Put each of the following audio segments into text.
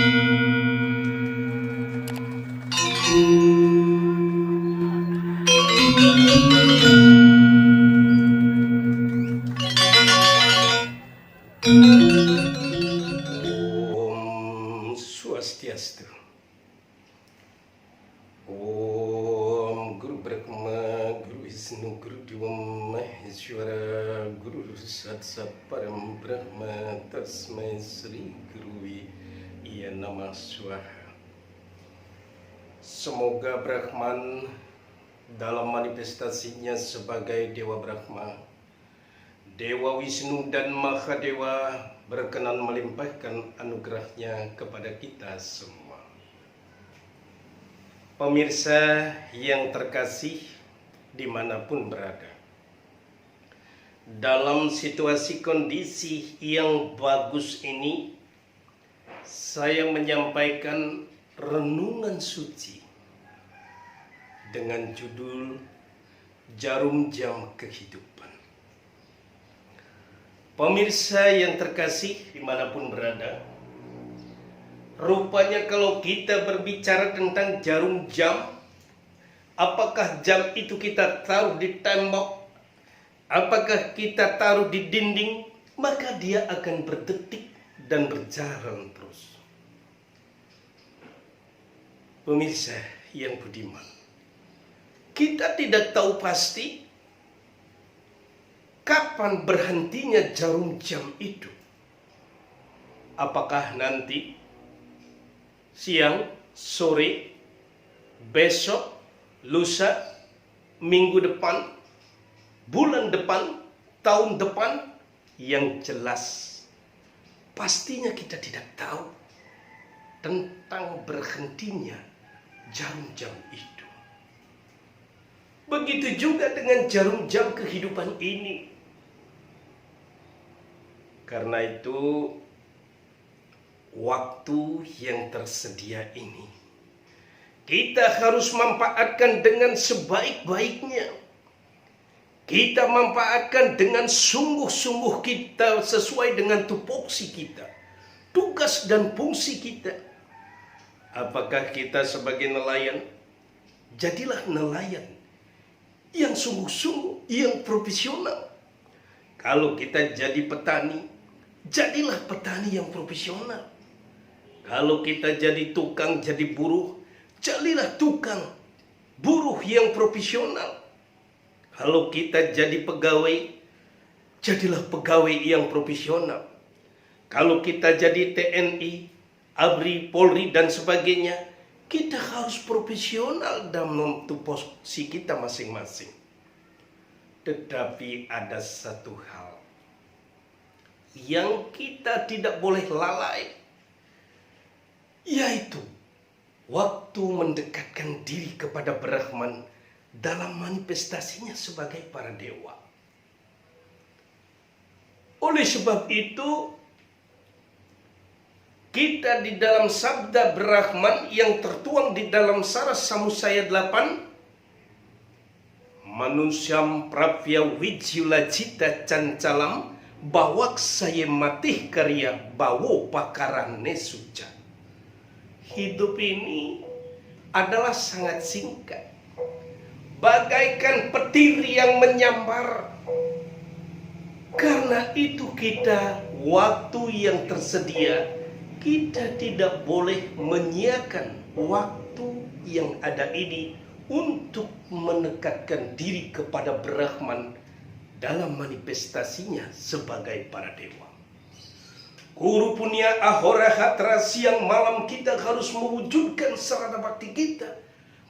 Om Swastiastu. Om Guru Brahma, Guru Wisnu, Guru Dewa Maheshwara, Guru Satsa Param Brahma, Tasmai Sri Guruwi Iya Namah Swaha. Semoga Brahman dalam manifestasinya sebagai Dewa Brahma, Dewa Wisnu dan Mahadewa berkenan melimpahkan anugerahnya kepada kita semua. Pemirsa yang terkasih dimanapun berada, dalam situasi kondisi yang bagus ini, saya menyampaikan renungan suci dengan judul Jarum Jam Kehidupan. Pemirsa yang terkasih dimanapun berada, rupanya kalau kita berbicara tentang jarum jam, apakah jam itu kita taruh di tembok, apakah kita taruh di dinding, maka dia akan berdetik dan berjalan terus. Pemirsa yang budiman, kita tidak tahu pasti kapan berhentinya jarum jam itu. Apakah nanti siang, sore, besok, lusa, minggu depan, bulan depan, tahun depan? Yang jelas pastinya kita tidak tahu tentang berhentinya jarum jam itu. Begitu juga dengan jarum jam kehidupan ini. Karena itu, waktu yang tersedia ini kita harus manfaatkan dengan sebaik-baiknya. Kita manfaatkan dengan sungguh-sungguh kita sesuai dengan tupoksi kita, tugas dan fungsi kita. Apakah kita sebagai nelayan? Jadilah nelayan yang sungguh-sungguh, yang profesional. Kalau kita jadi petani, jadilah petani yang profesional. Kalau kita jadi tukang, jadi buruh, jadilah tukang, buruh yang profesional. Kalau kita jadi pegawai, jadilah pegawai yang profesional. Kalau kita jadi TNI, ABRI, Polri, dan sebagainya, kita harus profesional dalam tupoksi kita masing-masing. Tetapi ada satu hal yang kita tidak boleh lalai, yaitu waktu mendekatkan diri kepada Brahman dalam manifestasinya sebagai para dewa. Oleh sebab itu, kita di dalam sabda Brahman yang tertuang di dalam Saras Samusaya 8, manusyam prapya wijula cita cancalam bawak saya matih karya bawo pakaran nesuja. Hidup ini adalah sangat singkat, bagaikan petir yang menyambar. Karena itu kita, waktu yang tersedia, kita tidak boleh menyiakan waktu yang ada ini untuk mendekatkan diri kepada Brahman dalam manifestasinya sebagai para dewa. Guru punya ahora hatra, siang malam kita harus mewujudkan sarana bakti kita,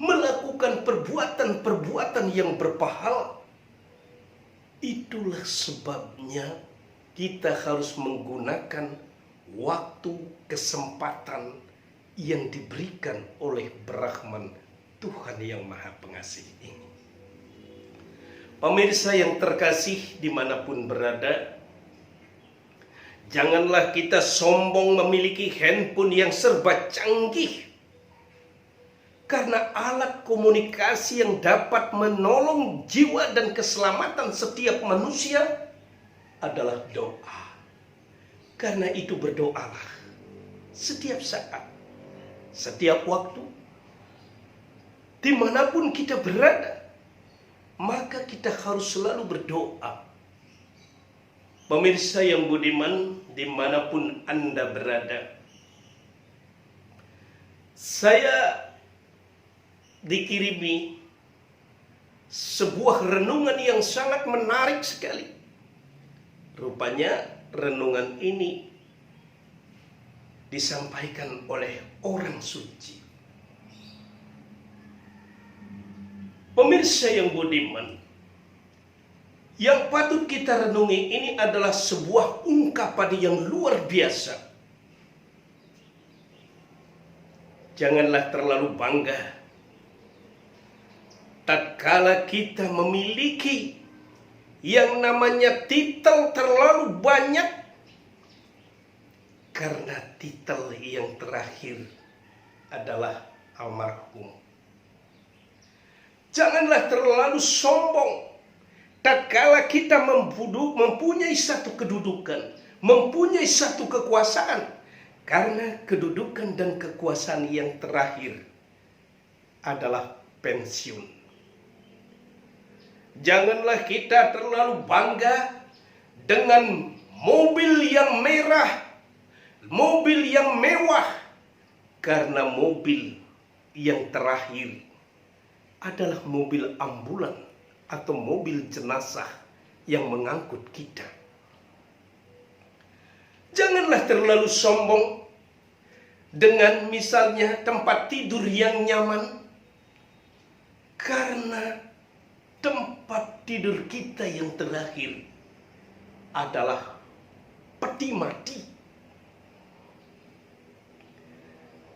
melakukan perbuatan-perbuatan yang berpahala. Itulah sebabnya kita harus menggunakan waktu, kesempatan yang diberikan oleh Brahman, Tuhan yang Maha Pengasih ini. Pemirsa yang terkasih dimanapun berada, janganlah kita sombong memiliki handphone yang serba canggih. Karena alat komunikasi yang dapat menolong jiwa dan keselamatan setiap manusia adalah doa. Karena itu berdoalah. setiap saat, setiap waktu, dimanapun kita berada, maka kita harus selalu berdoa. Pemirsa yang budiman, dimanapun Anda berada, saya dikirimi sebuah renungan yang sangat menarik sekali. Rupanya renungan ini disampaikan oleh orang suci. Pemirsa yang budiman, yang patut kita renungi ini adalah sebuah ungkapan yang luar biasa. Janganlah terlalu bangga tatkala kita memiliki yang namanya titel terlalu banyak, karena titel yang terakhir adalah almarhum. Janganlah terlalu sombong tatkala kita mempunyai satu kedudukan, mempunyai satu kekuasaan, karena kedudukan dan kekuasaan yang terakhir adalah pensiun. Janganlah kita terlalu bangga dengan mobil yang merah, mobil yang mewah, karena mobil yang terakhir adalah mobil ambulan atau mobil jenazah yang mengangkut kita. Janganlah terlalu sombong dengan misalnya tempat tidur yang nyaman, karena tempat tidur kita yang terakhir adalah peti mati.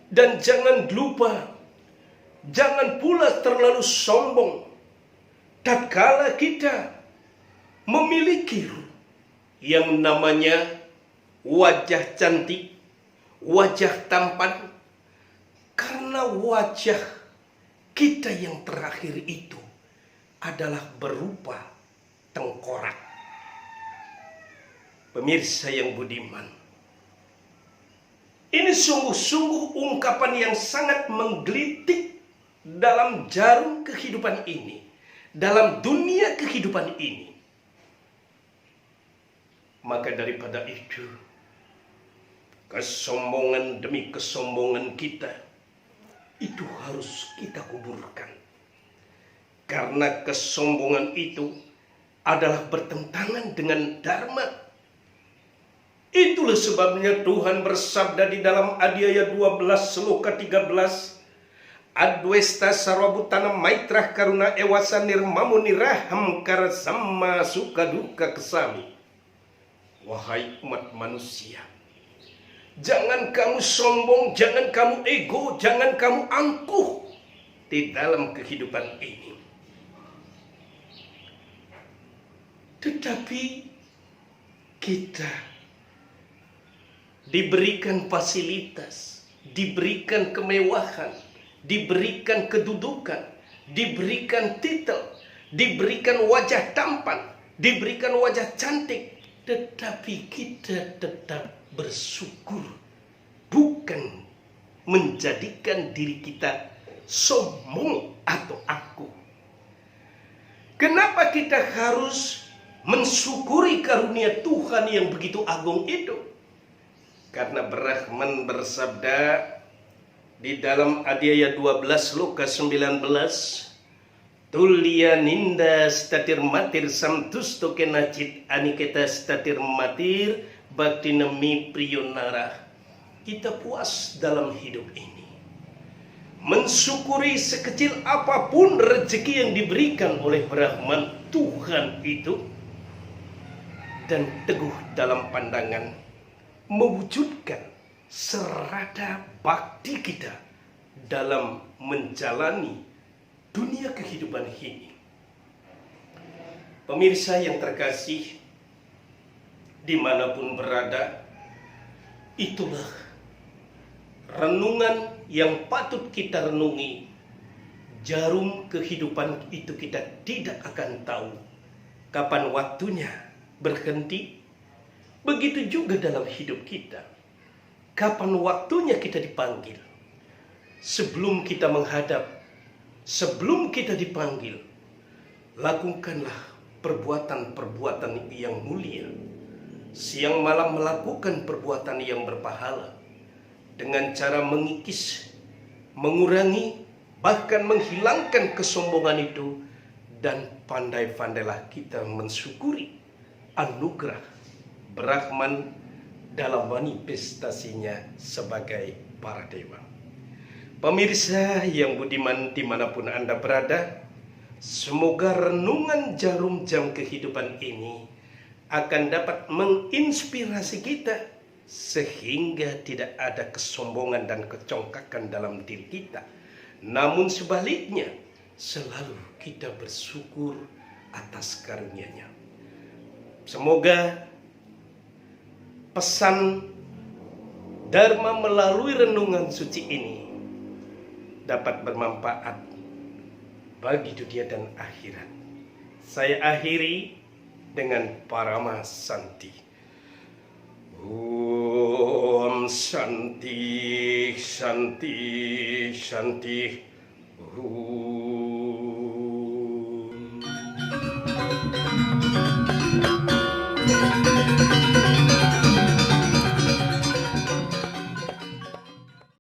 Dan jangan lupa, jangan pula terlalu sombong tatkala kita memiliki yang namanya wajah cantik, wajah tampan, karena wajah kita yang terakhir itu adalah berupa tengkorak. Pemirsa yang budiman, ini sungguh-sungguh ungkapan yang sangat menggelitik dalam jarum kehidupan ini, dalam dunia kehidupan ini. Maka daripada itu, kesombongan demi kesombongan kita itu harus kita kuburkan. Karena kesombongan itu adalah bertentangan dengan dharma. Itulah sebabnya Tuhan bersabda di dalam Adiaya 12 Sloka 13, Adwesta sarwabutana maitrah karuna ewasa nirmamu niraham karasama suka duka kesami. Wahai umat manusia, jangan kamu sombong, jangan kamu ego, jangan kamu angkuh di dalam kehidupan ini. Tetapi kita diberikan fasilitas, diberikan kemewahan, diberikan kedudukan, diberikan titel, diberikan wajah tampan, diberikan wajah cantik, tetapi kita tetap bersyukur, bukan menjadikan diri kita sombong atau angkuh. Kenapa kita harus mensyukuri karunia Tuhan yang begitu agung itu? Karena Brahman bersabda di dalam Adiaya 12 Sloka 19, Tulya ninda statir matir samtusto kenacit aniketa statir matir bakti nemi priyonara. Kita puas dalam hidup ini, mensyukuri sekecil apapun rezeki yang diberikan oleh Brahman Tuhan itu, dan teguh dalam pandangan mewujudkan serada bakti kita dalam menjalani dunia kehidupan ini. Pemirsa yang terkasih, dimanapun berada, itulah renungan yang patut kita renungi. Jarum kehidupan itu kita tidak akan tahu kapan waktunya berhenti. Begitu juga dalam hidup kita. kapan waktunya kita dipanggil. Sebelum kita menghadap, sebelum kita dipanggil, lakukanlah perbuatan-perbuatan yang mulia. Siang malam melakukan perbuatan yang berpahala dengan cara mengikis, mengurangi, bahkan menghilangkan kesombongan itu, dan pandai-pandailah kita mensyukuri anugerah Brahman dalam manifestasinya sebagai para dewa. Pemirsa yang budiman dimanapun Anda berada, semoga renungan jarum jam kehidupan ini akan dapat menginspirasi kita sehingga tidak ada kesombongan dan kecongkakan dalam diri kita. Namun sebaliknya, selalu kita bersyukur atas karunia-Nya. Semoga pesan Dharma melalui renungan suci ini dapat bermanfaat bagi dunia dan akhirat. Saya akhiri dengan Parama Santi. Om Santi, Santi, Santi. Om.